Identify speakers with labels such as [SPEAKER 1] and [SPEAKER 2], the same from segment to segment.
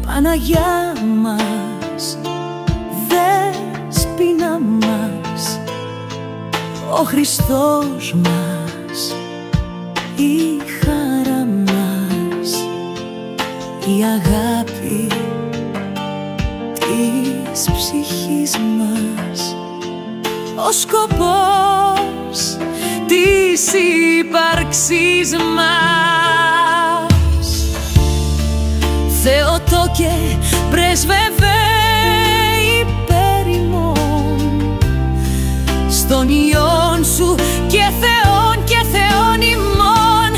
[SPEAKER 1] Παναγιά μας, Δέσποινα μας, ο Χριστός μας, η χαρά μας, η αγάπη της ψυχής μας, ο σκοπός της ύπαρξής μας. Θεοτόκε πρέσβευε υπέρ ημών, στον Υιόν σου και Θεόν και Θεόν ημών,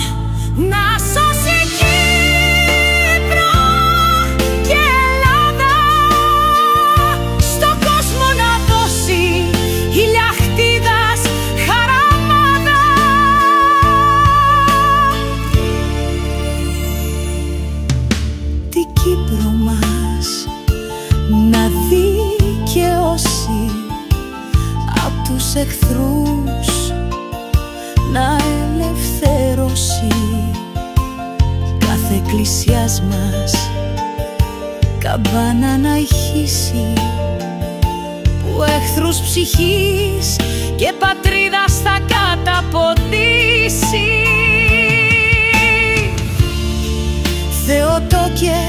[SPEAKER 1] να σώσει Κύπρο και Ελλάδα, στον κόσμο να δώσει ηλιαχτίδας χαραμάδα. Την Κύπρο μας να δικαιώσει απ' τους εχθρούς, να ελευθερώσει κάθε εκκλησιάς μας καμπάνα να ηχήσει, που εχθρούς ψυχής και πατρίδας θα καταποντήσει. Θεοτόκε